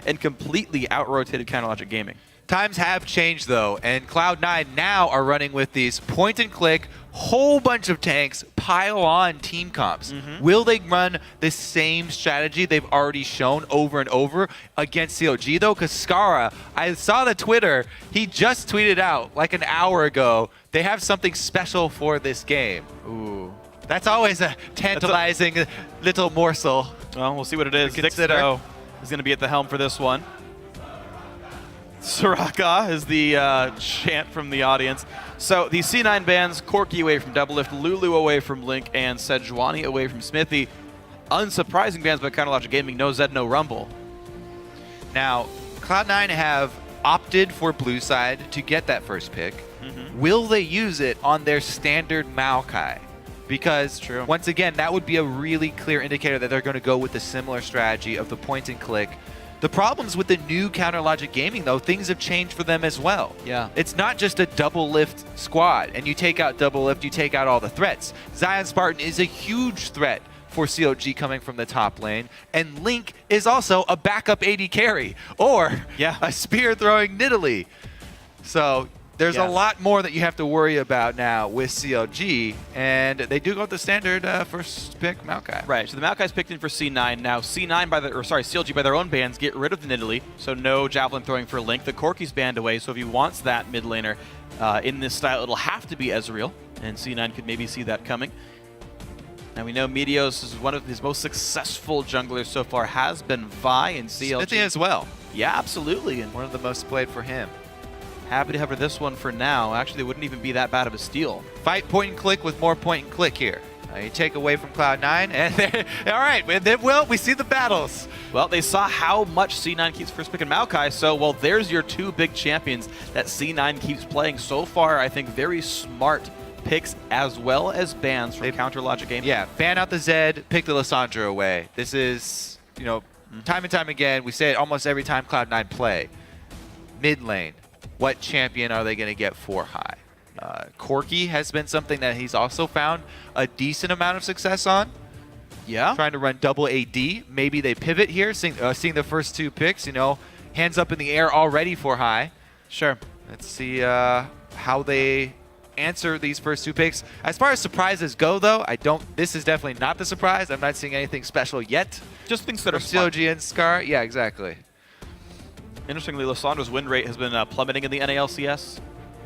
and completely out-rotated Counterlogic Gaming. Times have changed, though, and Cloud9 now are running with these point-and-click, whole bunch of tanks, pile-on team comps. Will they run the same strategy they've already shown over and over against CLG, though? Because Skara, I saw the Twitter, he just tweeted out like an hour ago, they have something special for this game. Ooh. That's always a tantalizing little morsel. Well, we'll see what it is. Dixito is going to be at the helm for this one. Soraka is the chant from the audience. So the C9 bans, Corki away from Doublelift, Lulu away from Link, and Sejuani away from Smithy. Unsurprising bans by Counterlogic Gaming, no Zed, no Rumble. Now, Cloud9 have opted for blue side to get that first pick. Will they use it on their standard Maokai? Because, once again, that would be a really clear indicator that they're going to go with the similar strategy of the point and click. The problems with the new Counterlogic Gaming, though, things have changed for them as well. Yeah. It's not just a double lift squad, and you take out double lift, you take out all the threats. Zion Spartan is a huge threat for CLG coming from the top lane, and Link is also a backup AD carry, or a spear-throwing Nidalee. So there's a lot more that you have to worry about now with CLG, and they do go with the standard first pick Maokai. Right, so the Maokai's picked in for C9. Now C9 CLG by their own bans get rid of the Nidalee, so no javelin throwing for Link. The Corki's banned away, so if he wants that mid laner in this style, it'll have to be Ezreal, and C9 could maybe see that coming. Now we know Meteos is one of his most successful junglers so far, has been Vi and CLG. Smithy as well. Yeah, absolutely. And one of the most played for him. Happy to have her this one for now. Actually, it wouldn't even be that bad of a steal. Fight point and click with more point and click here. You take away from Cloud9, and all right, well, we see the battles. Well, they saw how much C9 keeps first pick in Maokai, so, well, there's your two big champions that C9 keeps playing so far. I think very smart picks as well as bans from Counterlogic Gaming. Yeah, ban out the Zed, pick the Lissandra away. This is, you know, time and time again, we say it almost every time Cloud9 play. Mid lane. What champion are they going to get for high? Corki has been something that he's also found a decent amount of success on. Yeah. Trying to run double AD. Maybe they pivot here, seeing the first two picks, you know, hands up in the air already for high. Sure. Let's see how they answer these first two picks. As far as surprises go, though, this is definitely not the surprise. I'm not seeing anything special yet. Just things that are CLG and Scar. Yeah, exactly. Interestingly, Lissandra's win rate has been plummeting in the NALCS.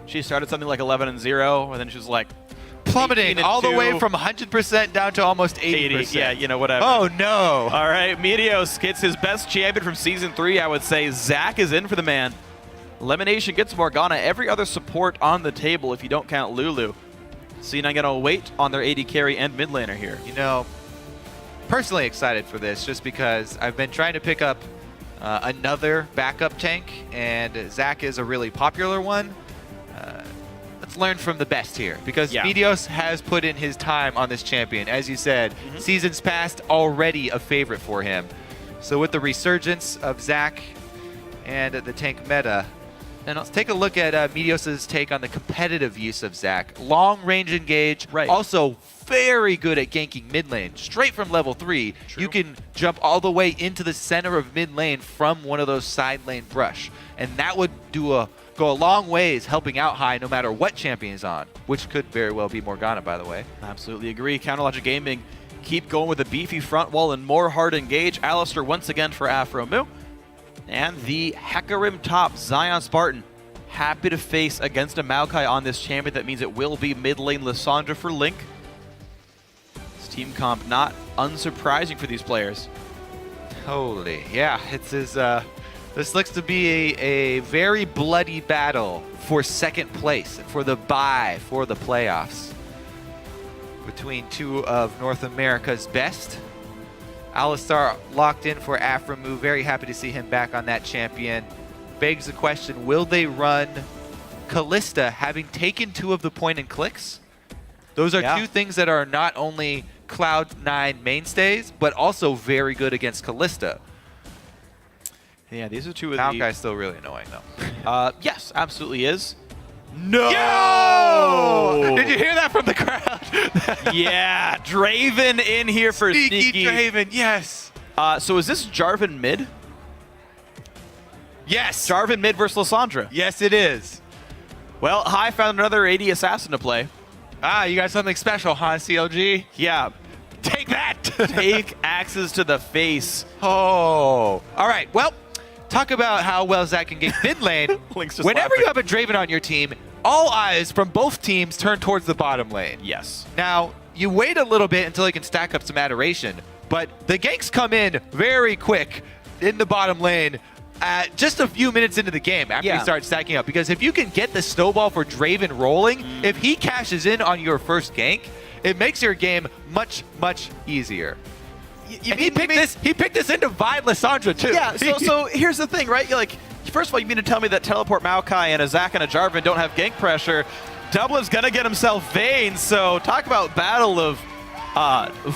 She started something like 11-0, and then she was like plummeting all the way from 100% down to almost 80%. Yeah, you know, whatever. Oh, no. All right, Meteos gets his best champion from Season 3, I would say. Zach is in for the man. Elimination gets Morgana. Every other support on the table if you don't count Lulu. C9 going to wait on their AD carry and mid laner here. You know, personally excited for this just because I've been trying to pick up another backup tank, and Zach is a really popular one. Let's learn from the best here, because Meteos has put in his time on this champion. As you said, seasons past, already a favorite for him. So with the resurgence of Zach and the tank meta, and let's take a look at Meteos' take on the competitive use of Zach. Long range engage, also very good at ganking mid lane. Straight from level 3, you can jump all the way into the center of mid lane from one of those side lane brush. And that would go a long ways helping out high no matter what champion is on, which could very well be Morgana, by the way. Absolutely agree. Counterlogic Gaming keep going with a beefy front wall and more hard engage. Alistair once again for Afromu. And the Hecarim top, Zion Spartan, happy to face against a Maokai on this champion. That means it will be mid lane Lissandra for Link. This team comp not unsurprising for these players. Totally. Yeah, this looks to be a very bloody battle for second place, for the bye, for the playoffs. Between two of North America's best. Alistar locked in for Afromu. Very happy to see him back on that champion. Begs the question, will they run Kalista having taken two of the point and clicks? Those are two things that are not only Cloud9 mainstays, but also very good against Kalista. Yeah, these are two of Maokai's still really annoying, though. Yes, absolutely is. No! Yo! Did you hear that from the crowd? Yeah, Draven in here for Sneaky. Draven, yes. So is this Jarvan mid? Yes. Jarvan mid versus Lissandra. Yes, it is. Well, High found another AD assassin to play. Ah, you got something special, huh, CLG? Yeah. Take that. Take axes to the face. Oh. All right. Well, talk about how well Zach can get mid lane. Link's just Whenever laughing. you have a Draven on your team, all eyes from both teams turn towards the bottom lane. Yes. Now, you wait a little bit until he can stack up some adoration, but the ganks come in very quick in the bottom lane just a few minutes into the game after you start stacking up. Because if you can get the snowball for Draven rolling, if he cashes in on your first gank, it makes your game much, much easier. And he picked this into Vine Lissandra too. Yeah, so here's the thing, right? You're like, first of all, you mean to tell me that Teleport Maokai and a Zac and a Jarvan don't have gank pressure? Dublin's going to get himself Vayne, so talk about battle of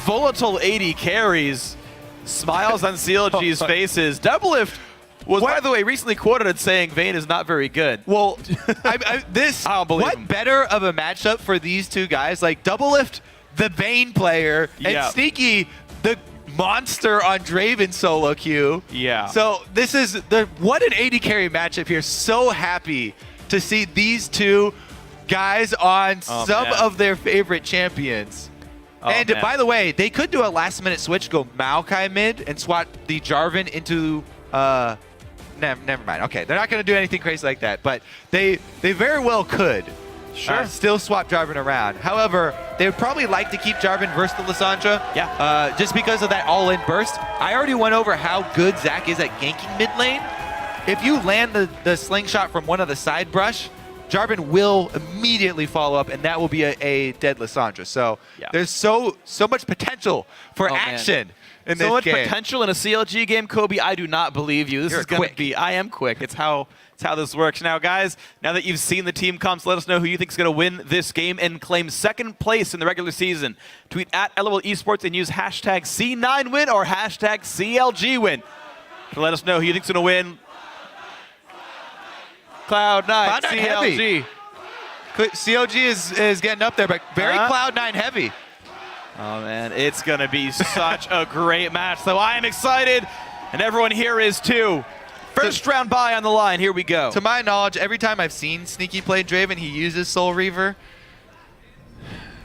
volatile AD carries. Smiles on CLG's faces. Doublelift was, by the way, recently quoted as saying Vayne is not very good. Well, I don't believe what him. Better of a matchup for these two guys? Like Doublelift, the Vayne player, and Sneaky, the monster on Draven solo queue. Yeah. So this is what an AD carry matchup here. So happy to see these two guys on some of their favorite champions. And by the way, they could do a last-minute switch, go Maokai mid, and swap the Jarvan into never mind. Okay, they're not going to do anything crazy like that, but they very well could. Sure. Still swap Jarvan around. However, they would probably like to keep Jarvan versus the Lissandra. Yeah. Just because of that all-in burst. I already went over how good Zach is at ganking mid lane. If you land the slingshot from one of the side brush, Jarvan will immediately follow up, and that will be a dead Lissandra. So there's so much potential for action in this game. So much potential in a CLG game, Kobe. I do not believe you. This is going to be. I am quick. It's how this works. Now, guys, now that you've seen the team comps, let us know who you think is going to win this game and claim second place in the regular season. Tweet at LOL Esports and use hashtag C9win or hashtag CLGwin to let us know who you think is going to win. Cloud9, CLG. CLG is getting up there, but very Cloud9 heavy. Oh, man, it's going to be such a great match. So I am excited, and everyone here is too. First round bye on the line. Here we go. To my knowledge, every time I've seen Sneaky play Draven, he uses Soul Reaver.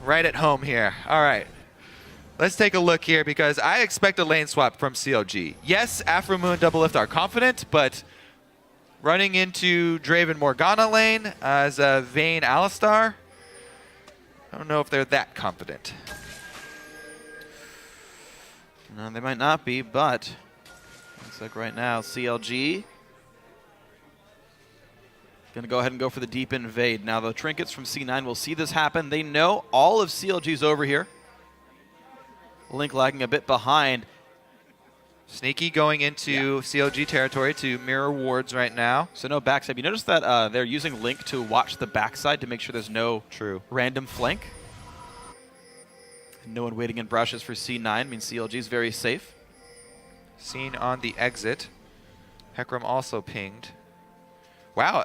Right at home here. All right. Let's take a look here because I expect a lane swap from CLG. Yes, Afromoo and Doublelift are confident, but running into Draven Morgana lane as a Vayne Alistar, I don't know if they're that confident. No, they might not be, but looks like right now CLG going to go ahead and go for the deep invade. Now the Trinkets from C9 will see this happen. They know all of CLG's over here. Link lagging a bit behind. Sneaky going into CLG territory to mirror wards right now. So no backside. You notice that they're using Link to watch the backside to make sure there's no random flank. No one waiting in brushes for C9 means CLG is very safe. Seen on the exit. Hecarim also pinged. Wow,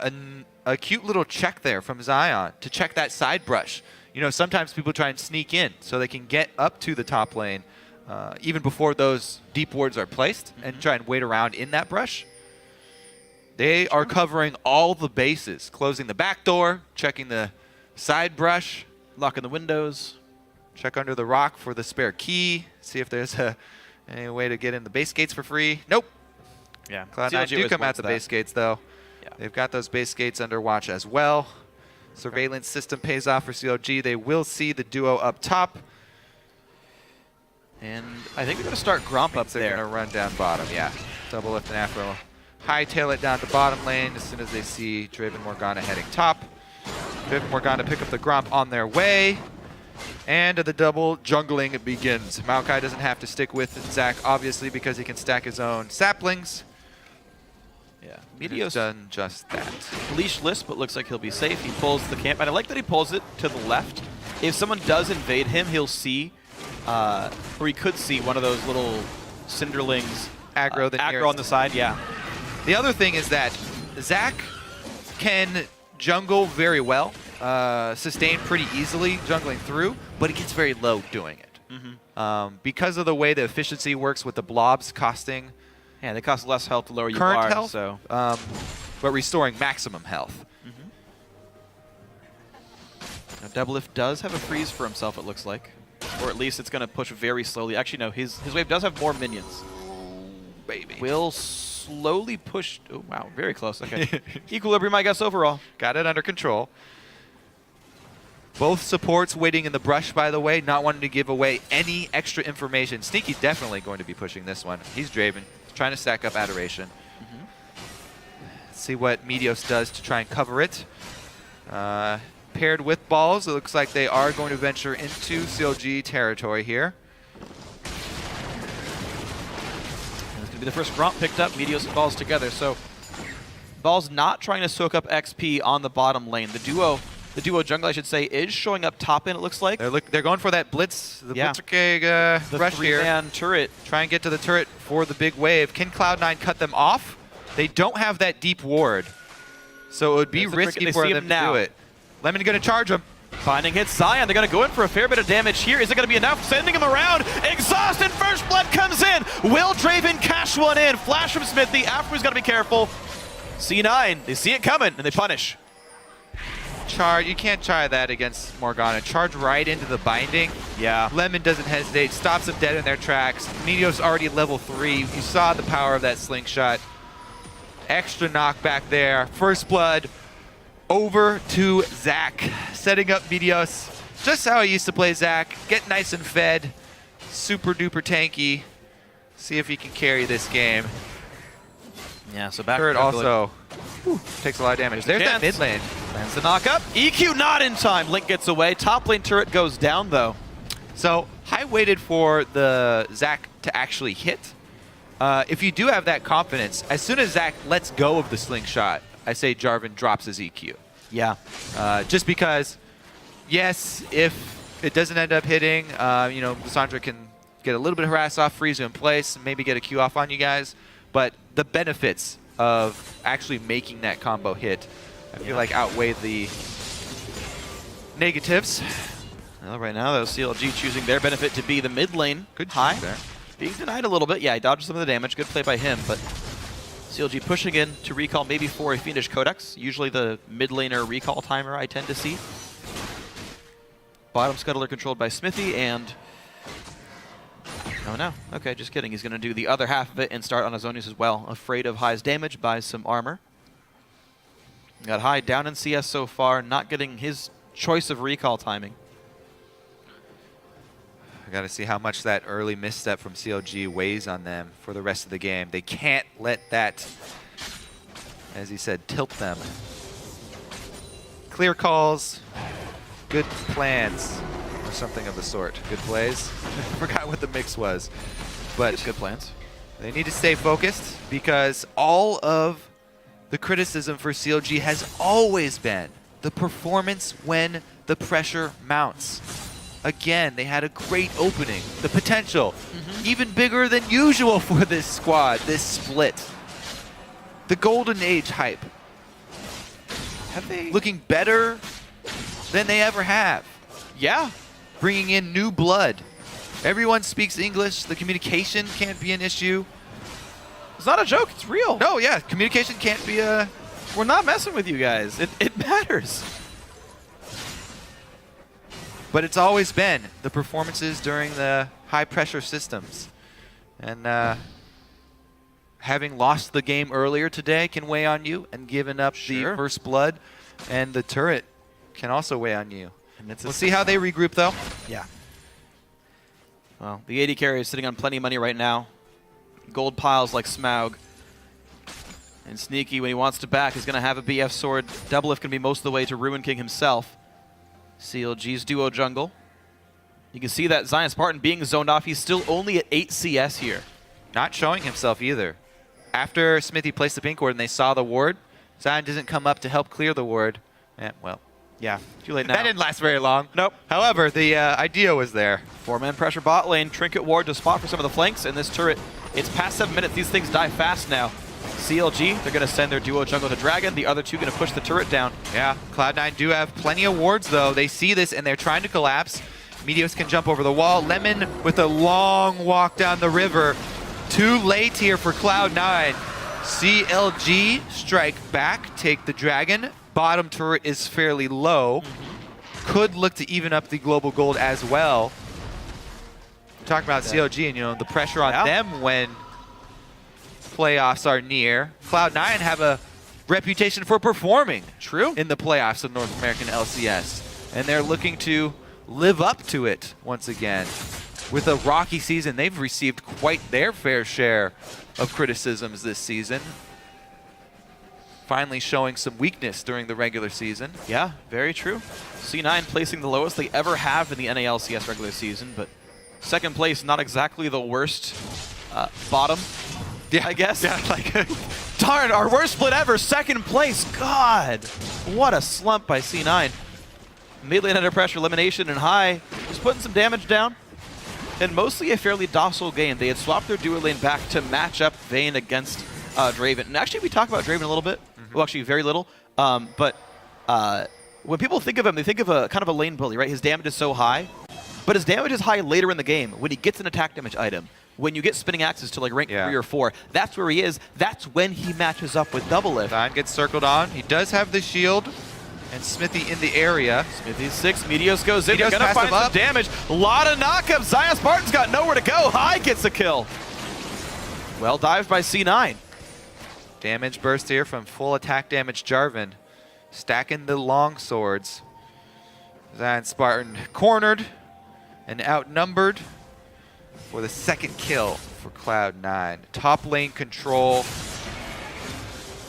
a cute little check there from Zion to check that side brush. You know, sometimes people try and sneak in so they can get up to the top lane even before those deep wards are placed and try and wait around in that brush. They are covering all the bases, closing the back door, checking the side brush, locking the windows. Check under the rock for the spare key. See if there's any way to get in the base gates for free. Nope. Yeah. Cloud9 do come out the base gates, though. Yeah. They've got those base gates under watch as well. Surveillance system pays off for CLG. They will see the duo up top. And I think they're going to start Gromp up there. They're going to run down bottom, yeah. Doublelift and Afro hightail it down to bottom lane as soon as they see Draven Morgana heading top. Draven Morgana pick up the Gromp on their way. And the double jungling begins. Maokai doesn't have to stick with Zach, obviously, because he can stack his own saplings. Yeah, Meteo's done just that. Leashless, but looks like he'll be safe. He pulls the camp, and I like that he pulls it to the left. If someone does invade him, he'll see, or he could see one of those little Cinderlings aggro on the side. Yeah. The other thing is that Zach can jungle very well. Sustain pretty easily jungling through, but it gets very low doing it. Because of the way the efficiency works with the blobs costing Yeah, they cost less health the lower you current are. health, So. but restoring maximum health. Now, Doublelift does have a freeze for himself, it looks like. Or at least it's going to push very slowly. Actually, no, his wave does have more minions. Baby. Will slowly push. Oh, wow, very close. Okay. Equilibrium, I guess, overall. Got it under control. Both supports waiting in the brush, by the way, not wanting to give away any extra information. Sneaky definitely going to be pushing this one. He's Draven, trying to stack up Adoration. See what Meteos does to try and cover it. Paired with balls, it looks like they are going to venture into CLG territory here. And it's going to be the first Gromp picked up, Meteos and Balls together. So Balls not trying to soak up XP on the bottom lane. The duo jungle, I should say, is showing up top in, it looks like. They're going for that blitz, the Blitzkrieg the rush here. three-man turret. Try and get to the turret for the big wave. Can Cloud9 cut them off? They don't have that deep ward, so it would be risky for them to do it. Lemon going to charge him. Finding hits Zion. They're going to go in for a fair bit of damage here. Is it going to be enough? Sending him around. Exhaust and First Blood comes in. Will Draven cash one in? Flash from Smithy. Afterwards got to be careful. C9, they see it coming, and they punish. Charge. You can't try that against Morgana. Charge right into the binding. Yeah. Lemon doesn't hesitate. Stops them dead in their tracks. Meteos already level 3. You saw the power of that slingshot. Extra knockback there. First Blood over to Zach. Setting up Meteos. Just how I used to play Zach. Get nice and fed. Super duper tanky. See if he can carry this game. Yeah, so back Turret also takes a lot of damage. There's that mid lane. Lands the knock up. EQ not in time. Link gets away. Top lane turret goes down though. So I waited for the Zach to actually hit. If you do have that confidence, as soon as Zach lets go of the slingshot, I say Jarvan drops his EQ. Yeah. Just because, yes, if it doesn't end up hitting, you know, Lissandra can get a little bit harassed off, freeze you in place, maybe get a Q off on you guys. But the benefits of actually making that combo hit, I feel like outweigh the negatives. Well, right now, though, CLG choosing their benefit to be the mid lane. Good high. there. Being denied a little bit. Yeah, he dodged some of the damage. Good play by him, but CLG pushing in to recall maybe for a Fiendish Codex. Usually the mid laner recall timer I tend to see. Bottom scuttler controlled by Smithy, and oh no, okay, just kidding. He's going to do the other half of it and start on Azonius as well. Afraid of High's damage, buys some armor. Got High down in CS so far, not getting his choice of recall timing. I got to see how much that early misstep from CLG weighs on them for the rest of the game. They can't let that, as he said, tilt them. Clear calls, good plans, or something of the sort. Good plays. I forgot what the mix was. But Good plans. they need to stay focused because all of the criticism for CLG has always been the performance when the pressure mounts. Again, they had a great opening. The potential, even bigger than usual for this squad, this split. The Golden Age hype. Have they? Looking better than they ever have. Yeah. Bringing in new blood. Everyone speaks English. The communication can't be an issue. It's not a joke. It's real. No, yeah, communication can't be a... We're not messing with you guys. It matters. But it's always been the performances during the high-pressure systems. And having lost the game earlier today can weigh on you, and giving up the first blood and the turret can also weigh on you. And we'll see how they regroup, though. Yeah. Well, the AD carry is sitting on plenty of money right now. Gold piles like Smaug. And Sneaky, when he wants to back, is going to have a BF sword. Doublelift can be most of the way to Ruin King himself. CLG's duo jungle. You can see that Zion Spartan being zoned off. He's still only at 8 CS here. Not showing himself either. After Smithy placed the pink ward and they saw the ward, Zion doesn't come up to help clear the ward. Well, yeah, too late now. that didn't last very long. Nope. However, the idea was there. 4-man pressure bot lane. Trinket ward to spot for some of the flanks. And this turret, it's past 7 minutes. These things die fast now. CLG, they're going to send their duo jungle to Dragon. The other two going to push the turret down. Yeah, Cloud9 do have plenty of wards, though. They see this, and they're trying to collapse. Meteos can jump over the wall. Lemon with a long walk down the river Too late here for Cloud9. CLG strike back, take the dragon. Bottom turret is fairly low. Could look to even up the global gold as well. Talk about CLG and, you know, the pressure on them when playoffs are near. Cloud9 have a reputation for performing in the playoffs of North American LCS, and they're looking to live up to it once again. With a rocky season, they've received quite their fair share of criticisms this season. Finally showing some weakness during the regular season. Yeah, very true. C9 placing the lowest they ever have in the NALCS regular season, but second place, not exactly the worst bottom, I guess. Yeah, like darn, our worst split ever, second place. God, what a slump by C9. Mid lane under pressure, elimination, and High just putting some damage down. And mostly a fairly docile game. They had swapped their duo lane back to match up Vayne against Draven. And actually, we talk about Draven a little bit. Well, actually, very little. But when people think of him, they think of a kind of a lane bully, right? His damage is so high. But his damage is high later in the game when he gets an attack damage item. When you get spinning axes to like rank 3 or 4, that's where he is. That's when he matches up with Double Lift. Time gets circled on. He does have the shield. And Smithy in the area. Smithy's 6. Meteos goes in. Meteos They're going to find some up. damage. A lot of knockups. Zion Spartan's got nowhere to go. High gets the kill. Well dived by C9. Damage burst here from full attack damage Jarvan. Stacking the long swords. Zion Spartan cornered and outnumbered for the second kill for Cloud9. Top lane control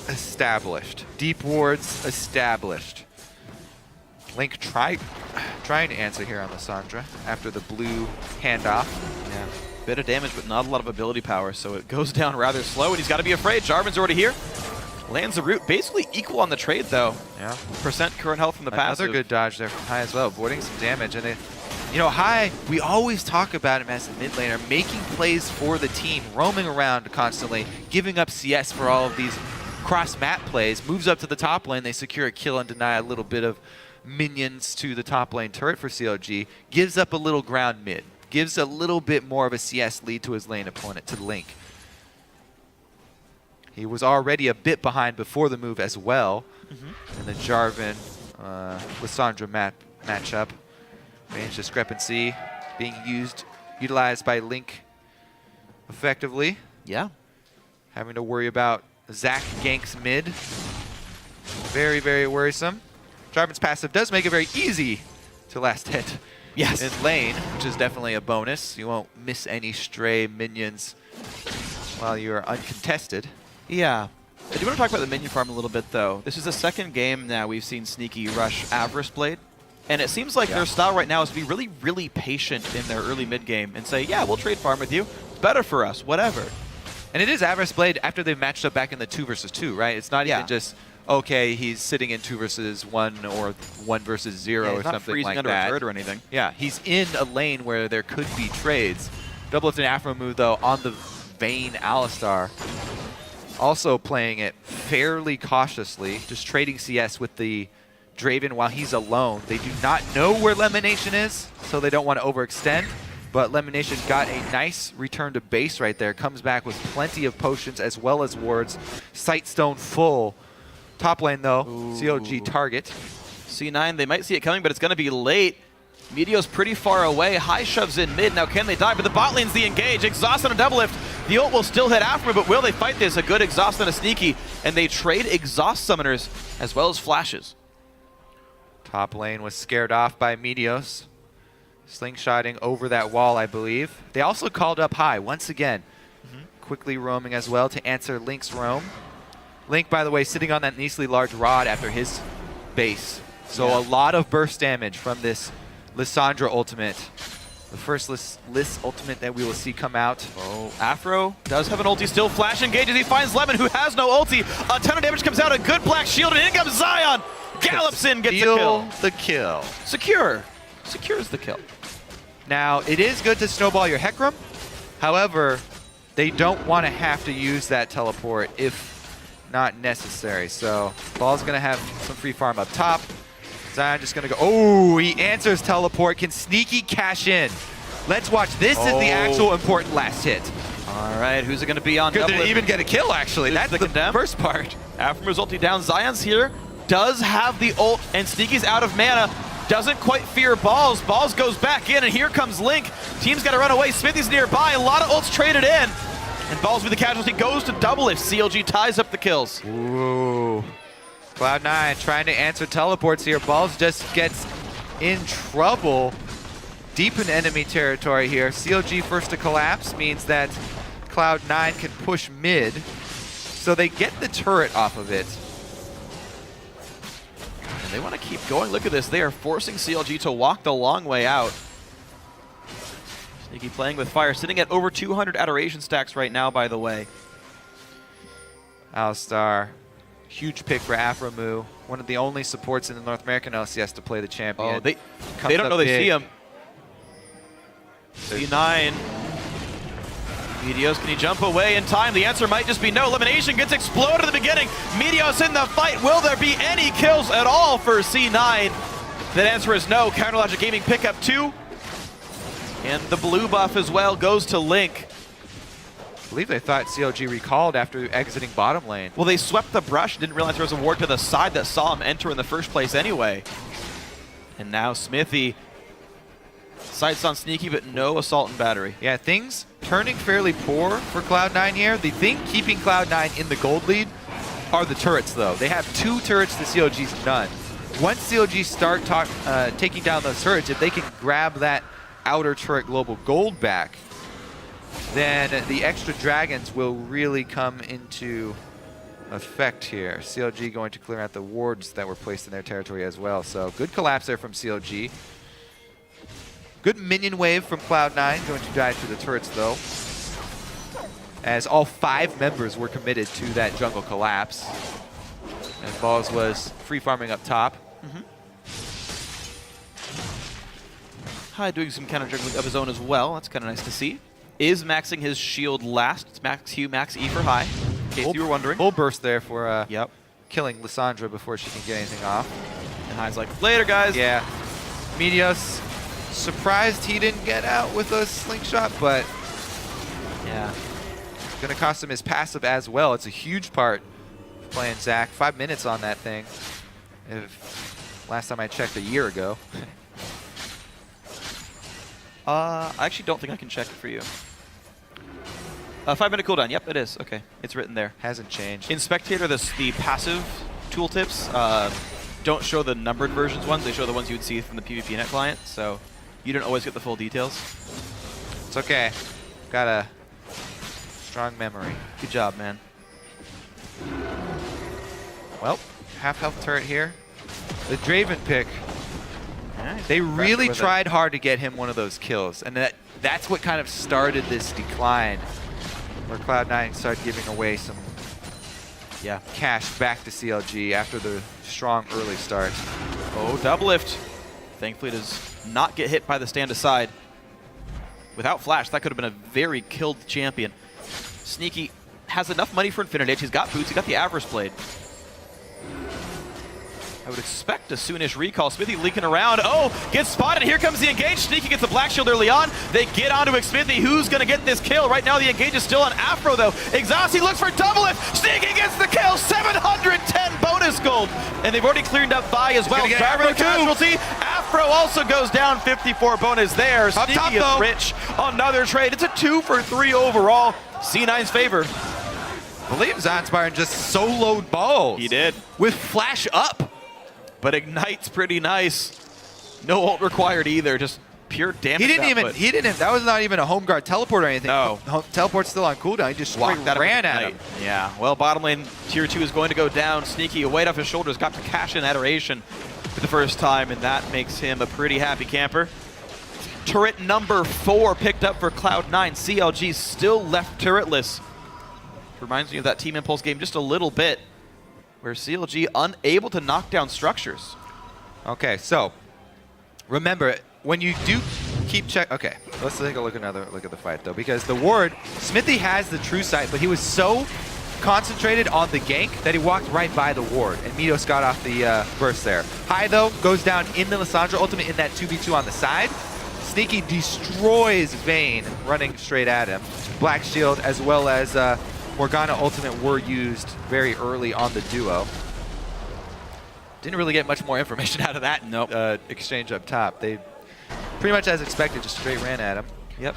established. Deep wards established. Link trying to answer here on Lissandra after the blue handoff. Yeah, bit of damage, but not a lot of ability power, so it goes down rather slow, and he's got to be afraid. Jarvan's already here. Lands the root, basically equal on the trade, though. Yeah. Percent current health from the passive. Another good dodge there from High as well, avoiding some damage. And you know, High, we always talk about him as a mid laner, making plays for the team, roaming around constantly, giving up CS for all of these cross-map plays, moves up to the top lane, they secure a kill and deny a little bit of minions to the top lane turret for CLG, gives up a little ground mid, gives a little bit more of a CS lead to his lane opponent, to Link. He was already a bit behind before the move as well. And the Jarvan, Lissandra matchup. Range discrepancy being utilized by Link effectively. Yeah. Having to worry about Zac ganks mid. Very, very worrisome. Jarvan's passive does make it very easy to last hit in lane, which is definitely a bonus. You won't miss any stray minions while you're uncontested. Yeah. I do want to talk about the minion farm a little bit, though. This is the second game now we've seen Sneaky rush Avarice Blade. And it seems like their style right now is to be really, really patient in their early mid game and say, yeah, we'll trade farm with you. It's better for us, whatever. And it is Avarice Blade after they've matched up back in the 2 versus 2, right? It's not even just, okay, he's sitting in 2 versus 1 or 1 versus 0 or something like under that. A turret or anything. Yeah, he's in a lane where there could be trades. Double lift and Afro move, though, on the Vayne Alistar. Also playing it fairly cautiously, just trading CS with the Draven while he's alone. They do not know where Lemonation is, so they don't want to overextend. But Lemonation got a nice return to base right there. Comes back with plenty of potions as well as wards. Sightstone full. Top lane, though, CLG target. C9, they might see it coming, but it's going to be late. Meteo's pretty far away. High shoves in mid. Now can they die? But the bot lane's the engage. Exhaust on a double lift. The ult will still hit after him, but will they fight this? A good exhaust on a Sneaky. And they trade exhaust summoners as well as flashes. Top lane was scared off by Meteos. Slingshotting over that wall, I believe. They also called up High once again. Quickly roaming as well to answer Link's roam. Link, by the way, sitting on that nicely large rod after his base. So a lot of burst damage from this Lissandra ultimate. The first Liss ultimate that we will see come out. Afro does have an ulti still. Flash engages. He finds Lemon, who has no ulti. A ton of damage comes out. A good black shield, and in comes Zion. Gallops in, gets the kill. Secure. Secures the kill. Now, it is good to snowball your Hecarim. However, they don't want to have to use that teleport if not necessary. So, Ball's going to have some free farm up top. Zion just going to go. Oh, he answers teleport. Can Sneaky cash in? Let's watch. This is the actual important last hit. All right, who's it going to be on? Good to even get a kill, actually. That's the first part. Afromu's ulti down. Zion's here. Does have the ult, and Sneaky's out of mana. Doesn't quite fear Balls. Balls goes back in, and here comes Link. Team's got to run away. Smithy's nearby. A lot of ults traded in. And Balls with the casualty goes to double if CLG ties up the kills. Ooh. Cloud9 trying to answer teleports here. Balls just gets in trouble deep in enemy territory here. CLG first to collapse means that Cloud9 can push mid. So they get the turret off of it. And they want to keep going. Look at this. They are forcing CLG to walk the long way out. Sneaky playing with fire, sitting at over 200 adoration stacks right now, by the way. Alistar, huge pick for Afromu. One of the only supports in the North American LCS to play the champion. Oh, they don't know they see him. C9. Meteos, can he jump away in time? The answer might just be no. Elimination gets exploded at the beginning. Meteos in the fight. Will there be any kills at all for C9? That answer is no. Counterlogic Gaming pick up 2. And the blue buff as well goes to Link. I believe they thought CLG recalled after exiting bottom lane. Well, they swept the brush. Didn't realize there was a ward to the side that saw him enter in the first place anyway. And now Smithy sights on Sneaky, but no assault and battery. Yeah, things turning fairly poor for Cloud9 here. The thing keeping Cloud9 in the gold lead are the turrets, though. They have 2 turrets to CLG's none. Once CLG start taking down those turrets, if they can grab that outer turret global gold back, then the extra dragons will really come into effect here. CLG going to clear out the wards that were placed in their territory as well. So good collapse there from CLG. Good minion wave from Cloud9, going to die to the turrets though, as all 5 members were committed to that jungle collapse. And Balls was free farming up top. Hi, doing some counter juggling of his own as well. That's kind of nice to see. Is maxing his shield last. It's max Q, max E for High, in case you were wondering. Full burst there for yep. killing Lissandra before she can get anything off. And High's like, later, guys. Yeah. Meteos, surprised he didn't get out with a slingshot, but yeah, gonna cost him his passive as well. It's a huge part of playing Zach. 5 minutes on that thing. If last time I checked, a year ago. I actually don't think I can check it for you. 5-minute cooldown. Yep, it is. Okay, it's written there. Hasn't changed. In Spectator, the passive tooltips don't show the numbered versions ones. They show the ones you would see from the PvPnet client, so you don't always get the full details. It's okay. Got a strong memory. Good job, man. Well, half health turret here. The Draven pick. Nice. They really tried hard to get him one of those kills, and that's what kind of started this decline, where Cloud9 started giving away some cash back to CLG after the strong early start. Oh, double lift. Thankfully, it does not get hit by the stand aside. Without Flash, that could have been a very killed champion. Sneaky has enough money for Infinity Edge. He's got boots. He's got the Avarice Blade. I would expect a soonish recall. Smithy leaking around. Oh, gets spotted. Here comes the engage. Sneaky gets the black shield early on. They get onto Smithy. Who's going to get this kill? Right now, the engage is still on Afro, though. Exhausty looks for double lift. Sneaky gets the kill. 710 bonus gold. And they've already cleared up Vi as well. Driver casualty. Afro also goes down. 54 bonus there. Sneaky is rich. Another trade. It's a 2 for 3 overall. C9's favor. I believe Zanzibar just soloed Balls. He did. With Flash up. But Ignite's pretty nice. No ult required either, just pure damage. He didn't, that was not even a home guard teleport or anything. No. Teleport's still on cooldown, he just straight ran at him. Yeah, well, bottom lane tier 2 is going to go down. Sneaky, a weight off his shoulders, got to cash in Adoration for the first time, and that makes him a pretty happy camper. Turret number 4 picked up for Cloud9. CLG still left turretless. Reminds me of that Team Impulse game just a little bit, where CLG unable to knock down structures. Okay, so remember, when you do keep check, okay, let's take a look at the fight though, because the ward, Smithy has the true sight, but he was so concentrated on the gank that he walked right by the ward, and Meteos got off the burst there. High though, goes down in the Lissandra ultimate in that 2v2 on the side. Sneaky destroys Vayne running straight at him. Black Shield as well as Morgana Ultimate were used very early on the duo. Didn't really get much more information out of that. Nope. Exchange up top. They pretty much as expected, just straight ran at him. Yep.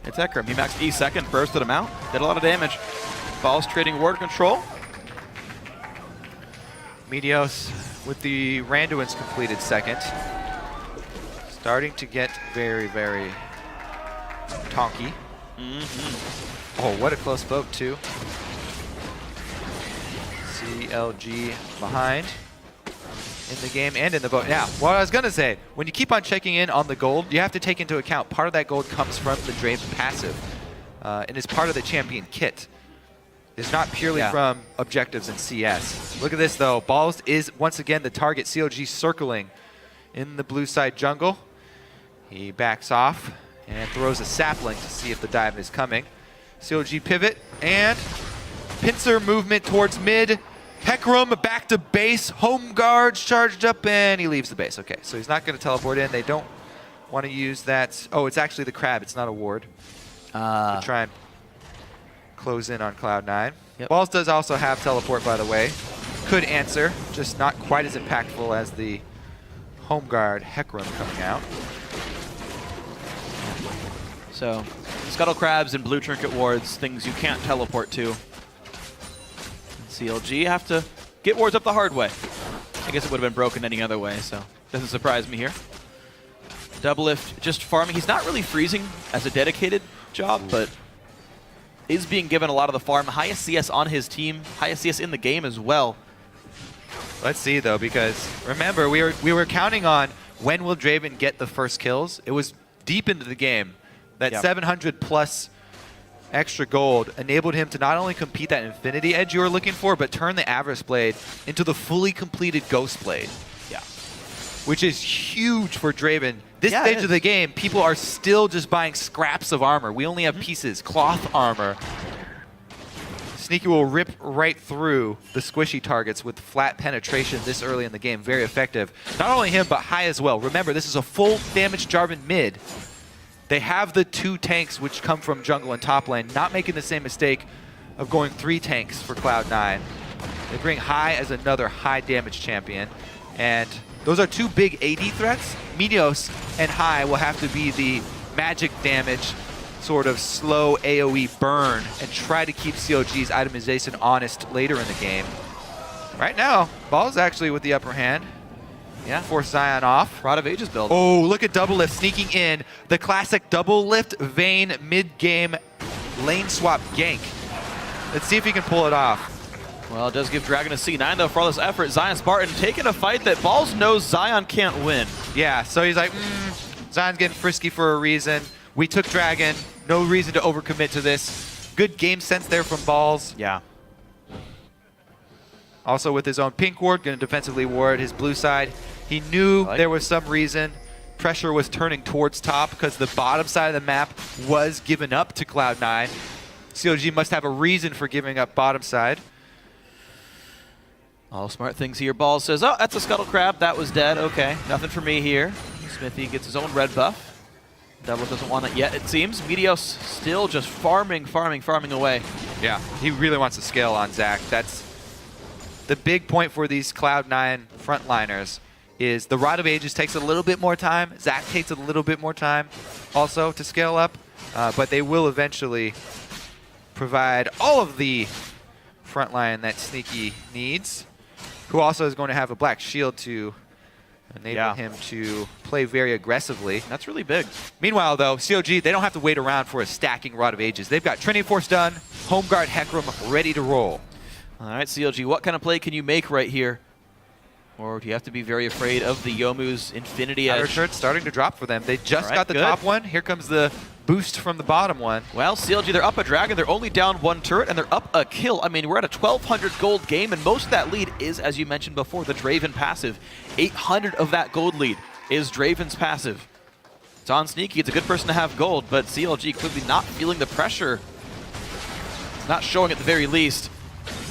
It's Hecarim. He maxed E second, bursted him out, did a lot of damage. Balls trading ward control. Meteos with the Randuin's completed second. Starting to get very, very tonky. Oh, what a close vote, too. CLG behind in the game and in the vote. Now, what I was going to say, when you keep on checking in on the gold, you have to take into account part of that gold comes from the Draven passive and is part of the champion kit. It's not purely from objectives in CS. Look at this, though. Balls is, once again, the target. CLG circling in the blue side jungle. He backs off and throws a sapling to see if the dive is coming. CLG pivot and pincer movement towards mid. Hecarim back to base. Home guards charged up, and he leaves the base. Okay, so he's not going to teleport in. They don't want to use that. Oh, it's actually the crab. It's not a ward. To try and close in on Cloud9. Yep. Balls does also have teleport, by the way. Could answer, just not quite as impactful as the home guard Hecarim coming out. So, Scuttle Crabs and Blue Trinket wards, things you can't teleport to. CLG have to get wards up the hard way. I guess it would have been broken any other way, so doesn't surprise me here. Doublelift just farming. He's not really freezing as a dedicated job, but is being given a lot of the farm. Highest CS on his team, highest CS in the game as well. Let's see, though, because remember, we were counting on when will Draven get the first kills. It was deep into the game. That 700 plus extra gold enabled him to not only compete that Infinity Edge you were looking for, but turn the Avarice Blade into the fully completed Ghost Blade. Yeah. Which is huge for Draven. This stage of the game, people are still just buying scraps of armor. We only have pieces, cloth armor. Sneaky will rip right through the squishy targets with flat penetration this early in the game. Very effective. Not only him, but High as well. Remember, this is a full damage Jarvan mid. They have the 2 tanks which come from jungle and top lane, not making the same mistake of going 3 tanks for Cloud9. They bring High as another high damage champion, and those are 2 big AD threats. Meteos and High will have to be the magic damage, sort of slow AoE burn, and try to keep CLG's itemization honest later in the game. Right now, Ball's actually with the upper hand. Yeah. Force Zion off. Rod of Ages build. Oh, look at double lift sneaking in. The classic double lift Vayne mid-game lane swap gank. Let's see if he can pull it off. Well, it does give Dragon a C9, though, for all this effort. Zion Spartan taking a fight that Balls knows Zion can't win. Yeah, so he's like, Zion's getting frisky for a reason. We took Dragon. No reason to overcommit to this. Good game sense there from Balls. Yeah. Also with his own pink ward, going to defensively ward his blue side. He knew there was some reason. Pressure was turning towards top because the bottom side of the map was given up to Cloud9. CLG must have a reason for giving up bottom side. All smart things here. Ball says, oh, that's a Scuttle Crab. That was dead. Okay, nothing for me here. Smithy gets his own red buff. Double doesn't want it yet, it seems. Meteos still just farming away. Yeah, he really wants to scale on Zach. That's the big point for these Cloud9 frontliners is the Rod of Ages takes a little bit more time. Zach takes a little bit more time also to scale up, but they will eventually provide all of the frontline that Sneaky needs, who also is going to have a black shield to enable him to play very aggressively. That's really big. Meanwhile, though, CLG, they don't have to wait around for a stacking Rod of Ages. They've got Trinity Force done, Home Guard Hecarim ready to roll. All right, CLG, what kind of play can you make right here? Or do you have to be very afraid of the Youmuu's Infinity Edge? Shirt's starting to drop for them. They just got the top one. Here comes the boost from the bottom one. Well, CLG, they're up a dragon. They're only down 1 turret, and they're up a kill. I mean, we're at a 1,200 gold game, and most of that lead is, as you mentioned before, the Draven passive. 800 of that gold lead is Draven's passive. It's on Sneaky. It's a good person to have gold, but CLG clearly not feeling the pressure. It's not showing at the very least.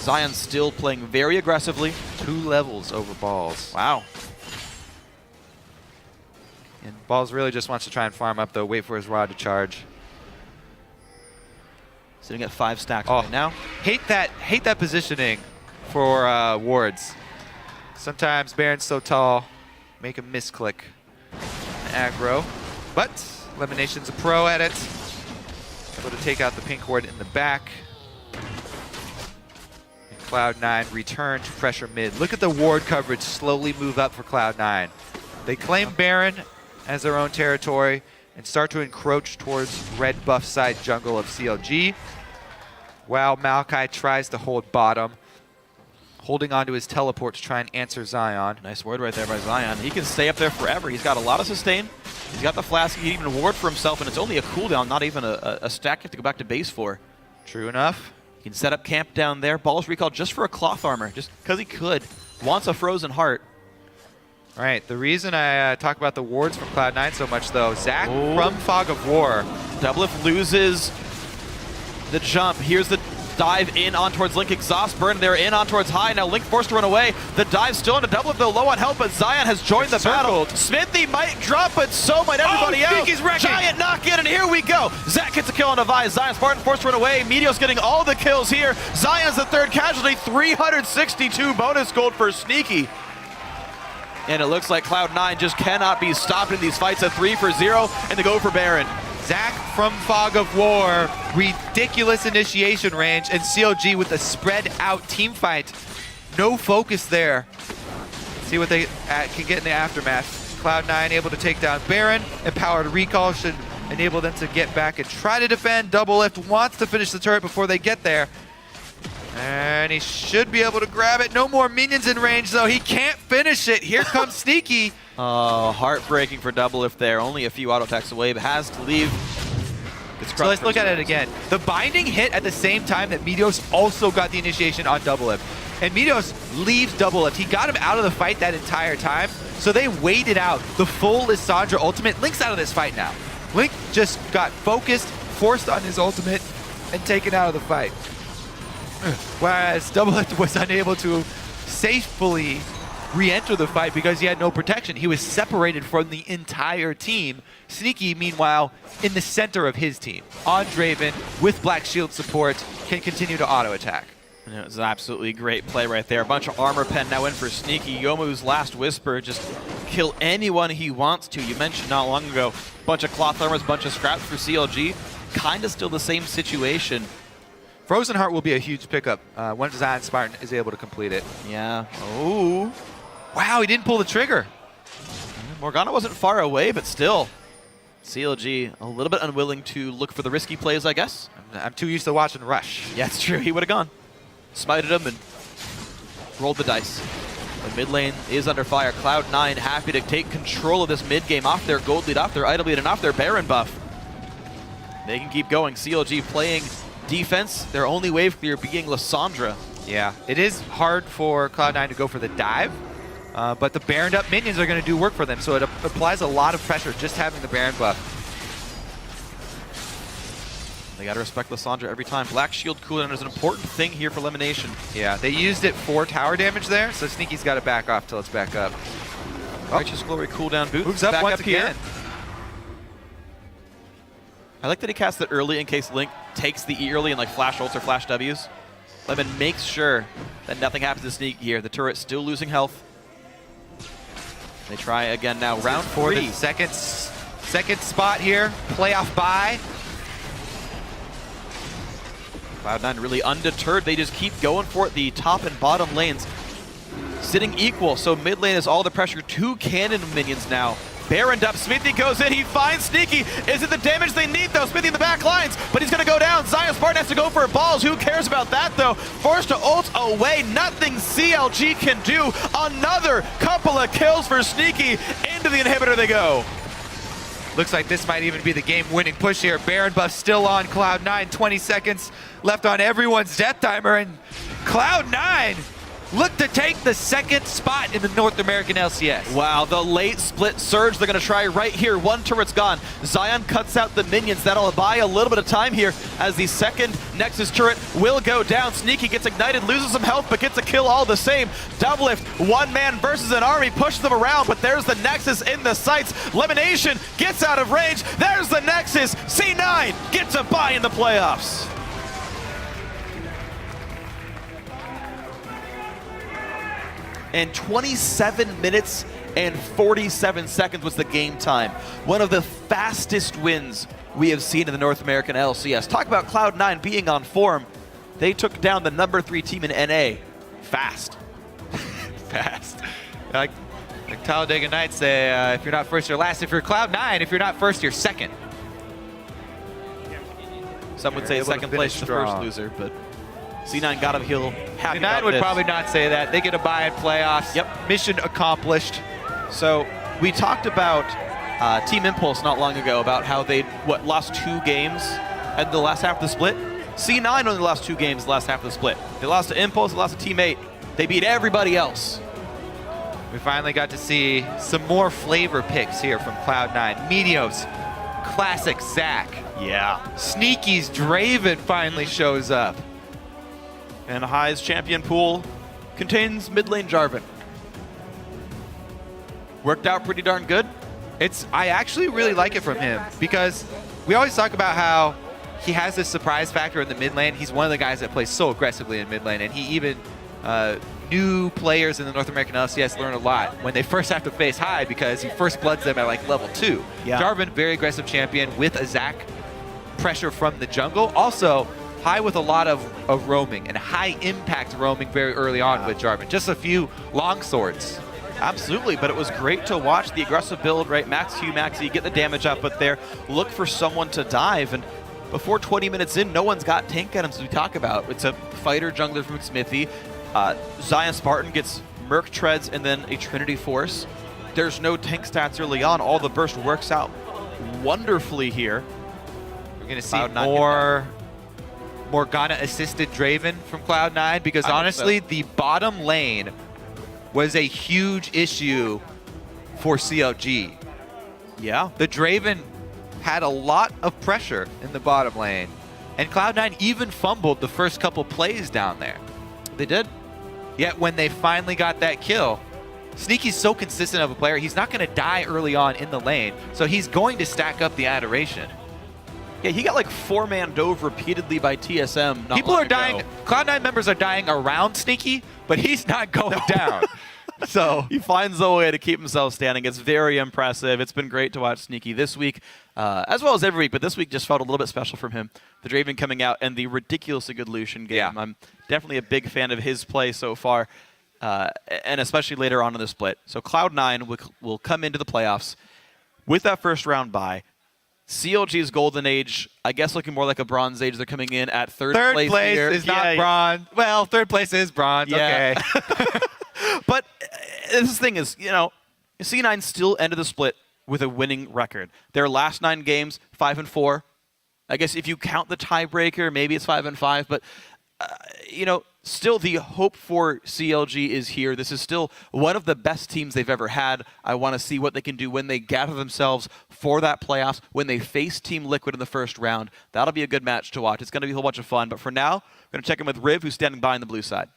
Zion's still playing very aggressively. 2 levels over Balls. Wow. And Balls really just wants to try and farm up, though, wait for his rod to charge. Sitting at 5 stacks right now. Hate that positioning for wards. Sometimes Baron's so tall, make him misclick. Aggro, but Elimination's a pro at it. Able to take out the pink ward in the back. And Cloud9 return to pressure mid. Look at the ward coverage slowly move up for Cloud9. They claim Baron as their own territory and start to encroach towards red buff side jungle of CLG. While Maokai tries to hold bottom, holding onto his teleport to try and answer Zion. Nice ward right there by Zion. He can stay up there forever. He's got a lot of sustain. He's got the flask. He can even ward for himself, and it's only a cooldown, not even a stack you have to go back to base for. True enough. He can set up camp down there. Balls recall just for a cloth armor, just because he could. Wants a frozen heart. All right, the reason I talk about the wards from Cloud9 so much, though, Zach from Fog of War. Doublelift loses the jump. Here's the dive in on towards Link. Exhaust burn. They're in on towards high. Now Link forced to run away. The dive still into Doublelift, though low on health, but Zion has joined the battle. Smithy might drop, but so might everybody else. Giant knock in, and here we go. Zach gets a kill on Device. Zion Spartan forced to run away. Meteos getting all the kills here. Zion's the third casualty. 362 bonus gold for Sneaky. And it looks like Cloud9 just cannot be stopped in these fights. A 3 for 0, and they go for Baron. Zach from Fog of War, ridiculous initiation range, and CLG with a spread out team fight. No focus there. See what they can get in the aftermath. Cloud9 able to take down Baron. Empowered recall should enable them to get back and try to defend. Doublelift wants to finish the turret before they get there. And he should be able to grab it. No more minions in range, though. He can't finish it. Here comes Sneaky. Oh, heartbreaking for Doublelift there. Only a few auto attacks away, but has to leave. So let's look at it again. The binding hit at the same time that Meteos also got the initiation on Doublelift. And Meteos leaves Doublelift. He got him out of the fight that entire time, so they waited out the full Lissandra ultimate. Link's out of this fight now. Link just got focused, forced on his ultimate, and taken out of the fight. Whereas Doublelift was unable to safely re-enter the fight because he had no protection. He was separated from the entire team. Sneaky, meanwhile, in the center of his team. On Draven, with Black Shield support, can continue to auto-attack. It was an absolutely great play right there. A bunch of armor pen now in for Sneaky. Yomu's last whisper, just kill anyone he wants to. You mentioned not long ago, bunch of cloth armors, bunch of scraps for CLG. Kind of still the same situation. Frozen Heart will be a huge pickup once Zion Spartan is able to complete it. Yeah. Oh. Wow, he didn't pull the trigger. Morgana wasn't far away, but still. CLG a little bit unwilling to look for the risky plays, I guess. I'm too used to watching Rush. Yeah, it's true. He would have gone. Smited him and rolled the dice. The mid lane is under fire. Cloud9 happy to take control of this mid game off their gold lead, off their idol lead, and off their Baron buff. They can keep going. CLG playing defense. Their only wave clear being Lissandra. Yeah, it is hard for Cloud9 to go for the dive, but the Baroned up minions are going to do work for them, so it applies a lot of pressure just having the Baron buff. They got to respect Lissandra every time. Black Shield cooldown is an important thing here for Elimination. Yeah, they used it for tower damage there, so Sneaky's got to back off till it's back up. Righteous Glory cooldown boot. Moves up back once up again. Here. I like that he cast it early in case Link takes the E early and like flash ults or flash Ws. Lemon makes sure that nothing happens to Sneaky here. The turret's still losing health. They try again now. Round 3. The second spot here. Playoff bye. Cloud9 really undeterred. They just keep going for it. The top and bottom lanes sitting equal. So mid lane is all the pressure. 2 cannon minions now. Baroned up. Smithy goes in. He finds Sneaky. Is it the damage they need, though? Smithy in the back lines, but he's going to go down. Zion Spartan has to go for balls. Who cares about that, though? Forced to ult away. Nothing CLG can do. Another couple of kills for Sneaky. Into the inhibitor they go. Looks like this might even be the game-winning push here. Baron buff still on Cloud9. 20 seconds left on everyone's death timer, and Cloud9 look to take the second spot in the North American LCS. Wow, the late split surge they're going to try right here. One turret's gone. Zion cuts out the minions. That'll buy a little bit of time here as the second Nexus turret will go down. Sneaky gets ignited, loses some health, but gets a kill all the same. Doublelift, one man versus an army, push them around, but there's the Nexus in the sights. Lemonation gets out of range. There's the Nexus. C9 gets a bye in the playoffs. And 27 minutes and 47 seconds was the game time. One of the fastest wins we have seen in the North American LCS. Talk about Cloud9 being on form. They took down the #3 team in NA. Fast. Fast. Like Talladega Nights say, if you're not first, you're last. If you're Cloud9, if you're not first, you're second. Some would say second place is the first loser, but C9 got him heel. Happy C9 would probably not say that. They get a bye in playoffs. Yep. Mission accomplished. So we talked about Team Impulse not long ago about how they lost 2 games at the last half of the split. C9 only lost 2 games the last half of the split. They lost to Impulse, they lost to Team 8. They beat everybody else. We finally got to see some more flavor picks here from Cloud9. Meteos, classic Zac. Yeah. Sneaky's Draven finally shows up. And High's champion pool contains mid lane Jarvan. Worked out pretty darn good. I actually really like it from him because we always talk about how he has this surprise factor in the mid lane. He's one of the guys that plays so aggressively in mid lane, and he even new players in the North American LCS learn a lot when they first have to face High because he first bloods them at like level 2. Yeah. Jarvan, very aggressive champion with a Zac pressure from the jungle. Also, High with a lot of roaming and high impact roaming very early on with Jarvan. Just a few long swords. Absolutely, but it was great to watch the aggressive build, right? Max Q, Max E, get the damage up, but there, look for someone to dive. And before 20 minutes in, no one's got tank items we talk about. It's a fighter jungler from Smithy. Zion Spartan gets Merc Treads and then a Trinity Force. There's no tank stats early on. All the burst works out wonderfully here. We're going to see more Morgana-assisted Draven from Cloud9 because honestly, the bottom lane was a huge issue for CLG. Yeah. The Draven had a lot of pressure in the bottom lane, and Cloud9 even fumbled the first couple plays down there. They did. Yet when they finally got that kill, Sneaky's so consistent of a player, he's not going to die early on in the lane, so he's going to stack up the adoration. Yeah, he got like 4-man dove repeatedly by TSM. People are dying. Cloud9 members are dying around Sneaky, but he's not going down. So he finds a way to keep himself standing. It's very impressive. It's been great to watch Sneaky this week, as well as every week, but this week just felt a little bit special from him. The Draven coming out and the ridiculously good Lucian game. Yeah. I'm definitely a big fan of his play so far, and especially later on in the split. So Cloud9 will come into the playoffs with that first round bye. CLG's Golden Age, I guess looking more like a Bronze Age. They're coming in at third place here. Is not bronze. Well, third place is bronze. Yeah. Okay. But this thing is, C9 still ended the split with a winning record. Their last 9 games, 5-4. I guess if you count the tiebreaker, maybe it's 5-5. But, still the hope for CLG is here. This is still one of the best teams they've ever had. I want to see what they can do when they gather themselves for that playoffs, when they face Team Liquid in the first round. That'll be a good match to watch. It's going to be a whole bunch of fun. But for now, we're going to check in with Riv, who's standing by on the blue side.